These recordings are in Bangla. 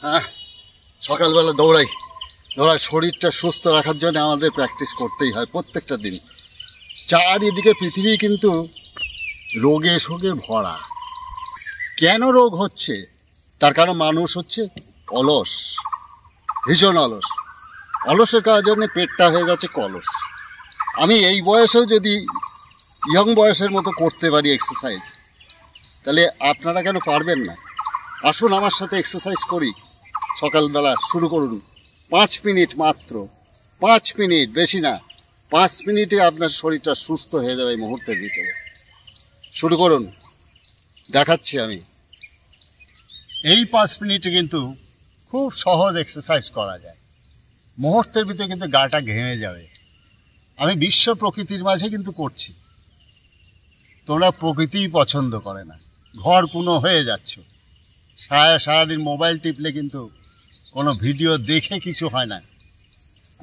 হ্যাঁ, সকালবেলা দৌড়াই। শরীরটা সুস্থ রাখার জন্য আমাদের প্র্যাকটিস করতেই হয় প্রত্যেকটা দিন। চারিদিকে পৃথিবী কিন্তু রোগে শোগে ভরা। কেন রোগ হচ্ছে? তার কারণ মানুষ হচ্ছে অলস, ভীষণ অলস। অলসের কারণে পেটটা হয়ে গেছে কলস। আমি এই বয়সেও যদি ইয়ং বয়সের মতো করতে পারি এক্সারসাইজ, তাহলে আপনারা কেন পারবেন না? আসুন আমার সাথে এক্সারসাইজ করি। সকালবেলা শুরু করুন, 5 মিনিট মাত্র, 5 মিনিট, বেশি না। 5 মিনিটে আপনার শরীরটা সুস্থ হয়ে যাবে এই মুহূর্তের ভিতরে। শুরু করুন, দেখাচ্ছি আমি। এই 5 মিনিটে কিন্তু খুব সহজ এক্সারসাইজ করা যায়। মুহূর্তের ভিতরে কিন্তু গাটা ঘেমে যাবে। আমি বিশ্ব প্রকৃতির মাঝে কিন্তু করছি। তোমরা প্রকৃতিই পছন্দ করে না, ঘর কোনো হয়ে যাচ্ছ। সারাদিন মোবাইল টিপলে কিন্তু কোনো ভিডিও দেখে কিছু হয় না।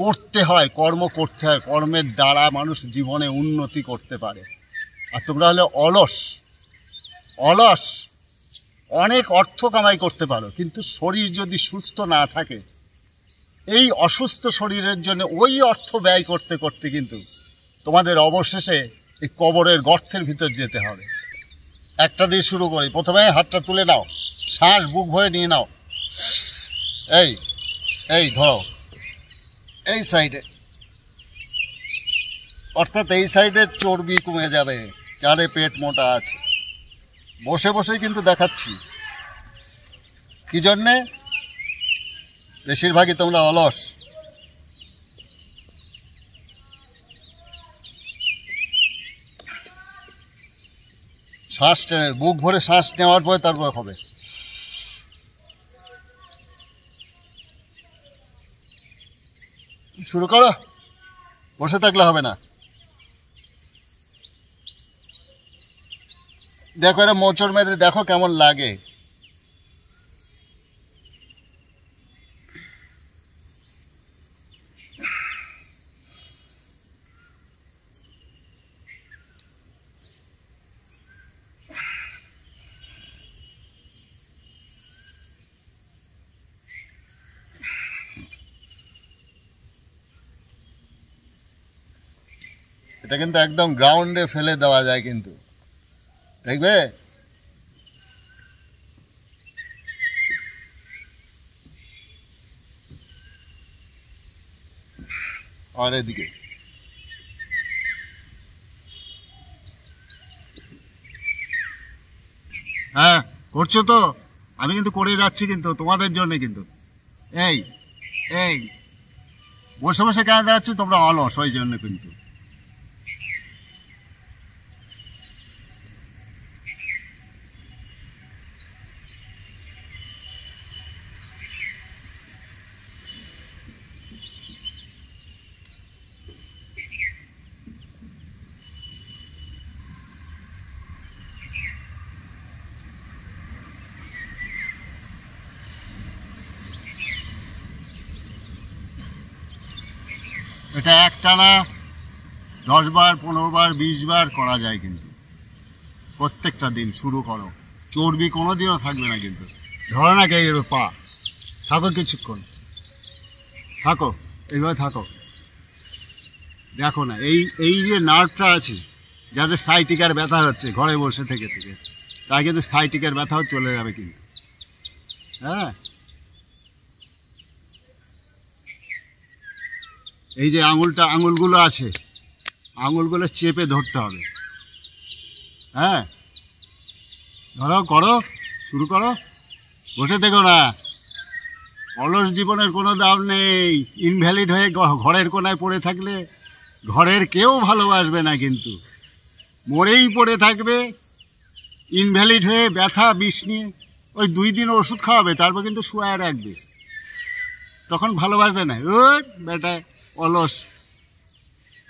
করতে হয়, কর্ম করতে হয়। কর্মের দ্বারা মানুষ জীবনে উন্নতি করতে পারে। আর তোমরা হলে অলস। অলস অনেক অর্থ কামাই করতে পারো, কিন্তু শরীর যদি সুস্থ না থাকে, এই অসুস্থ শরীরের জন্য ওই অর্থ ব্যয় করতে করতে কিন্তু তোমাদের অবশেষে এই কবরের গর্তের ভিতর যেতে হবে। একটা দিয়ে শুরু করি। প্রথমে হাতটা তুলে নাও, শ্বাস বুক ভরে নিয়ে নাও। এই ধরো, এই সাইডে, অর্থাৎ এই সাইডের চর্বি কমে যাবে, যারে পেট মোটা আছে। বসে বসেই কিন্তু দেখাচ্ছি। কি জন্যে? বেশিরভাগই তোমরা অলস। শ্বাস টেনে, বুক ভরে শ্বাস নেওয়ার পরে তারপর হবে। শুরু করো, বসে থাকলে হবে না। দেখো, এটা মোচড় মেরে দেখো কেমন লাগে। এটা কিন্তু একদম গ্রাউন্ডে ফেলে দেওয়া যায় কিন্তু, দেখবে। আর এদিকে হ্যাঁ করছো তো? আমি কিন্তু করে যাচ্ছি কিন্তু তোমাদের জন্য। কিন্তু এই এই বসে বসে কেন দেখাচ্ছি? তোমরা অলস, ওই জন্য কিন্তু। এটা একটানা 10 বার, 15 বার, 20 বার করা যায় কিন্তু। প্রত্যেকটা দিন শুরু করো। চর্বি কোনোদিনও থাকবে না কিন্তু। ধরো না কে পা, থাকো কিছুক্ষণ, থাকো, এইভাবে থাকো। দেখো না, এই যে নার্ভটা আছে, যাদের সাইটিকার ব্যথা হচ্ছে ঘরে বসে থেকে থেকে, তাই কিন্তু সাইটিকার ব্যথাও চলে যাবে কিন্তু। হ্যাঁ, এই যে আঙুলগুলো আছে, আঙুলগুলো চেপে ধরতে হবে। হ্যাঁ, ধরো, করো, শুরু করো। বসে দেখো না। অলস জীবনের কোনো দাম নেই। ইনভ্যালিড হয়ে ঘরের কোনায় পড়ে থাকলে ঘরের কেউ ভালোবাসবে না কিন্তু। মরেই পড়ে থাকবে ইনভ্যালিড হয়ে, ব্যথা বিষ নিয়ে। ওই 2 দিন ওষুধ খাওয়াবে, তারপর কিন্তু শুয়ে রাখবে, তখন ভালোবাসবে না। ওই বেটা অলস,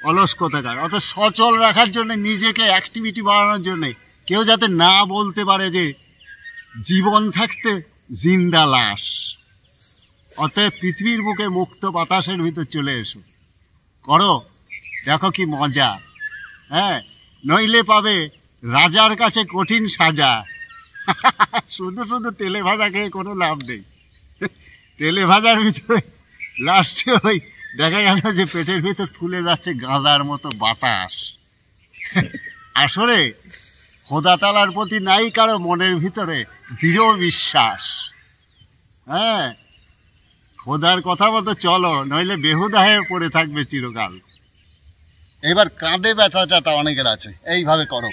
অলস কোথাকার। অত সচল রাখার জন্য, নিজেকে অ্যাক্টিভিটি বাড়ানোর জন্য, কেউ যাতে না বলতে পারে যে জীবন থাকতে জিন্দা লাশ। অতএব পৃথিবীর বুকে মুক্ত বাতাসের ভিতর চলে এসো, করো, দেখো কি মজা। হ্যাঁ, নইলে পাবে রাজার কাছে কঠিন সাজা। শুধু শুধু তেলে ভাজা খেয়ে কোনো লাভ নেই। তেলে ভাজার ভিতরে লাস্টে ওই দেখা গেল যে পেটের ভিতর ফুলে যাচ্ছে গাঁদার মতো বাতাস। আসলে খোদা তাআলার প্রতি নাই কারো মনের ভিতরে দৃঢ় বিশ্বাস। হ্যাঁ, খোদার কথা মতো চলো, নইলে বেহুদা হয়ে পড়ে থাকবে চিরকাল। এবার কাঁধে ব্যথাটা অনেকের আছে, এইভাবে করো।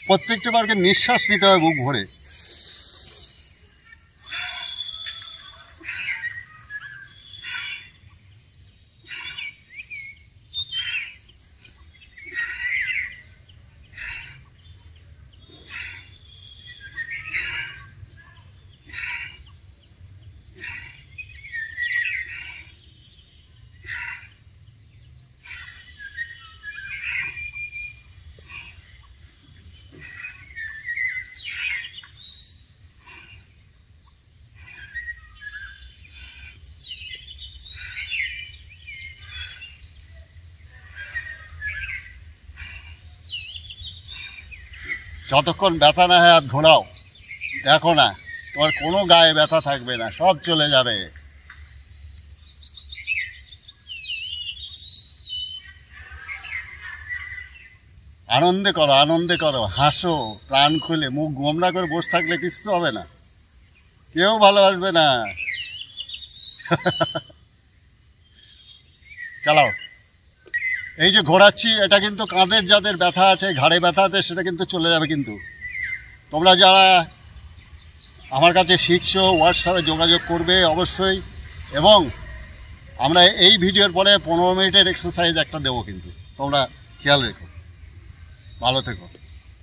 প্রত্যেকটা বারকে নিঃশ্বাস নিতে হবে বুক ভরে। যতক্ষণ ব্যথা না হয় হাত ঘোরাও, দেখো না তোমার কোনো গায়ে ব্যথা থাকবে না, সব চলে যাবে। আনন্দে করো, আনন্দে করো, হাসো প্রাণ খুলে। মুখ গোমরা করে বসে থাকলে কিছু হবে না, কেউ ভালোবাসবে না। চালাও। এই যে ঘোরাচ্ছি, এটা কিন্তু কাঁধের যাদের ব্যথা আছে, ঘাড়ে ব্যথা আছে, সেটা কিন্তু চলে যাবে। কিন্তু তোমরা যারা আমার কাছে শিখছো, হোয়াটসঅ্যাপে যোগাযোগ করবে অবশ্যই। এবং আমরা এই ভিডিওর পরে 15 মিনিটের এক্সারসাইজ একটা দেবো, কিন্তু তোমরা খেয়াল রেখো। ভালো থেকো।